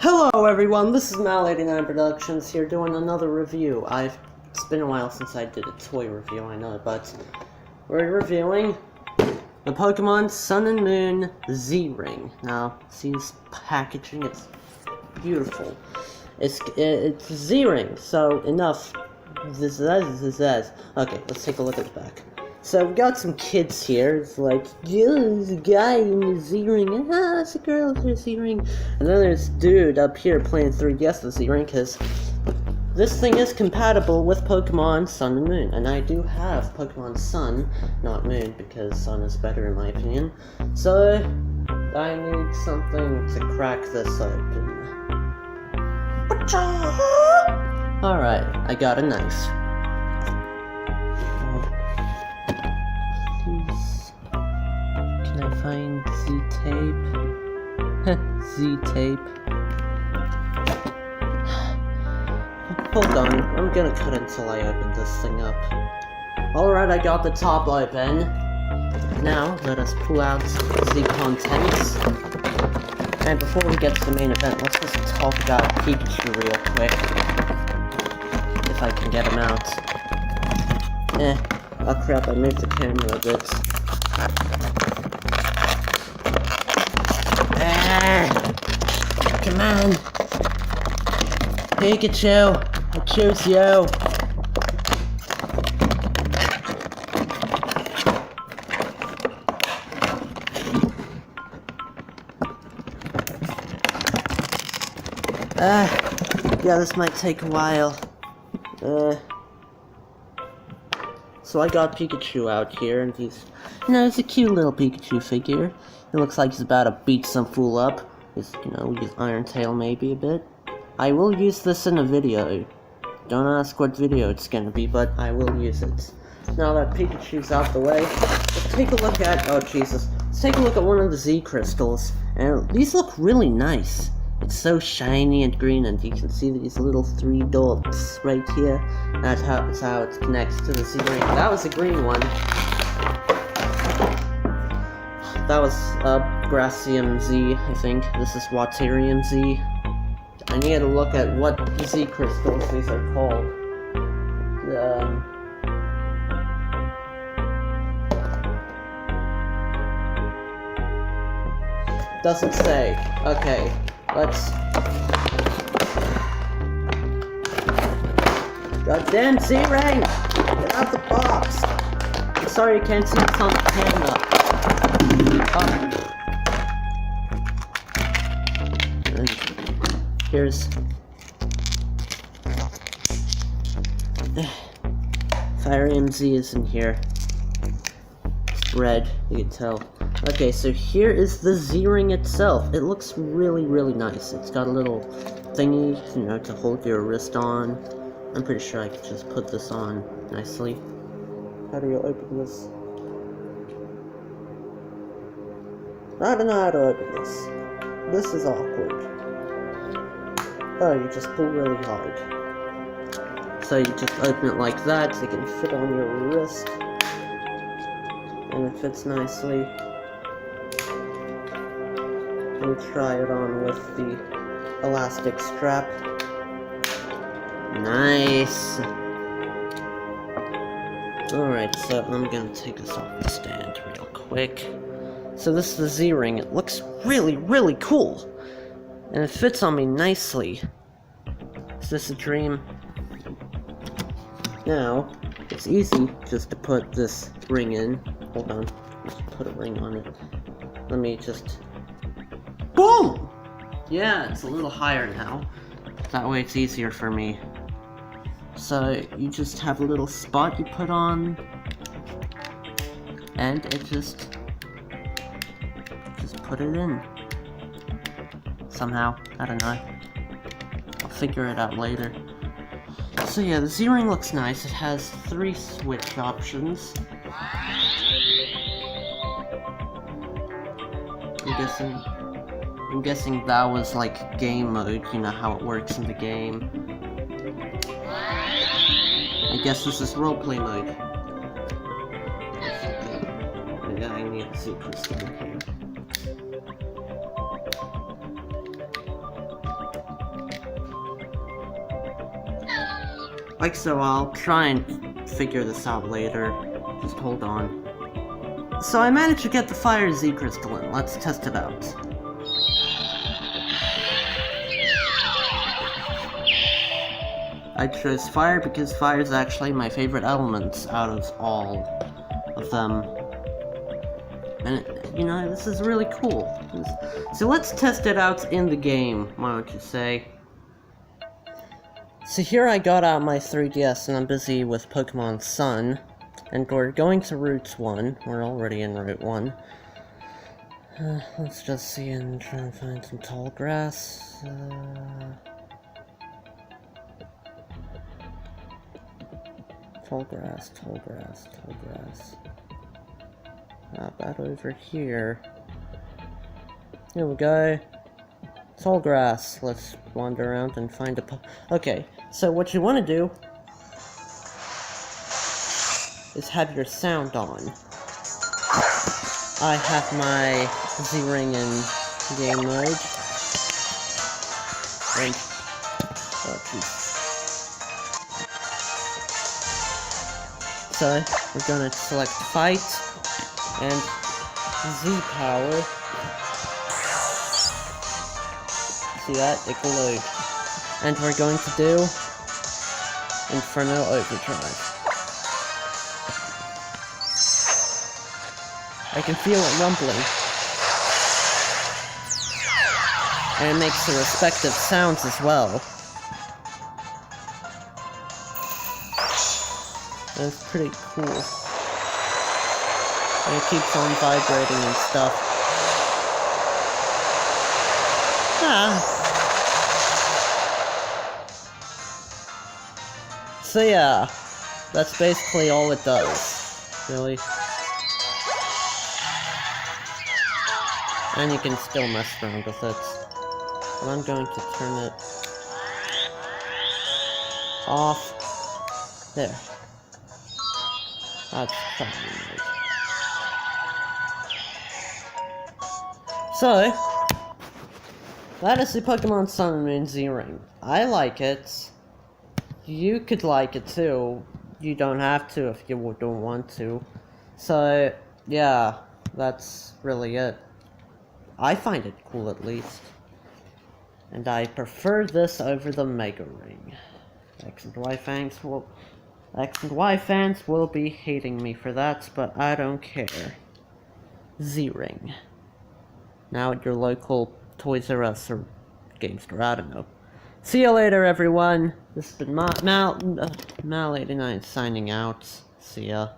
Hello everyone, this is Mal89 Productions here doing another review. It's been a while since I did a toy review, I know, but we're reviewing the Pokemon Sun and Moon Z-Ring. Now, see this packaging, it's beautiful. It's Z-Ring, so enough. Okay, let's take a look at the back. So we got some kids here. It's like, yeah, there's a guy in the Z-Ring, and it's a girl with her Z-Ring. And then there's a dude up here playing 3DS with Z-Ring, because this thing is compatible with Pokemon Sun and Moon. And I do have Pokemon Sun, not Moon, because Sun is better in my opinion. So, I need something to crack this open. Alright, I got a knife. Can I find Z-tape? Z-tape. Hold on, I'm gonna cut until I open this thing up. Alright, I got the top open. Now, let us pull out the contents. And before we get to the main event, let's just talk about Pikachu real quick. If I can get him out. Oh crap, I moved the camera a bit. Come on! Pikachu! I choose you! Yeah, this might take a while. So I got Pikachu out here, and he's, it's a cute little Pikachu figure. It looks like he's about to beat some fool up. His Iron Tail maybe a bit. I will use this in a video. Don't ask what video it's gonna be, but I will use it. Now that Pikachu's out the way, let's take a look at, oh Jesus, let's take a look at one of the Z crystals. And these look really nice. It's so shiny and green, and you can see these little 3 dots right here. That's how it connects to the Z-Ring. That was a green one. That was Gracium Z, I think. This is Waterium Z. I need to look at what Z crystals these are called. Doesn't say. Okay, let's... Goddamn Z-Ring! Get out the box! I'm sorry you can't see this on the camera. Here's Fire MZ is in here. It's red, you can tell. Okay, so here is the Z-Ring itself. It looks really, really nice. It's got a little thingy, to hold your wrist on. I'm pretty sure I could just put this on nicely. How do you open this? I don't know how to open this. This is awkward. Oh, you just pull really hard. So you just open it like that, so it can fit on your wrist. And it fits nicely. And try it on with the elastic strap. Nice! Alright, so I'm gonna take this off the stand real quick. So this is the Z-Ring. It looks really, really cool! And it fits on me nicely. Is this a dream? Now, it's easy just to put this ring in. Hold on. Let's put a ring on it. Let me just... Boom! Yeah, it's a little higher now. That way it's easier for me. So, you just have a little spot you put on. And it just put it in. Somehow, I don't know. I'll figure it out later. So yeah, the Z-Ring looks nice. It has 3 switch options. I'm guessing that was like game mode, how it works in the game. I guess this is roleplay mode. Yeah, I need to see crystal here. Like so, I'll try and figure this out later. Just hold on. So I managed to get the Fire Z crystalline. Let's test it out. I chose fire because fire is actually my favorite element out of all of them. And, you know, this is really cool. So let's test it out in the game, why don't you say? So here I got out my 3DS and I'm busy with Pokemon Sun. And we're going to Route 1. We're already in Route 1. Let's just see and try and find some tall grass. Tall grass, tall grass, tall grass. How about over here? Here we go. Tall grass. Let's wander around and find a okay, so what you want to do is have your sound on. I have my Z-Ring in game mode. And oh jeez. So, we're gonna select Fight, and Z-Power. See that? It glowed. And we're going to do Inferno Overdrive. I can feel it rumbling. And it makes the respective sounds as well. That's pretty cool. And it keeps on vibrating and stuff. So yeah, that's basically all it does, really. And you can still mess around with it. But I'm going to turn it off. There. That's probably right. So, that is the Pokemon Sun and Moon Z-Ring. I like it. You could like it too. You don't have to if you don't want to. So, yeah, that's really it. I find it cool at least. And I prefer this over the Mega Ring. X and Y fans will be hating me for that, but I don't care. Z-Ring. Now at your local Toys R Us or game store, I don't know. See you later, everyone. This has been Mal89 signing out. See ya.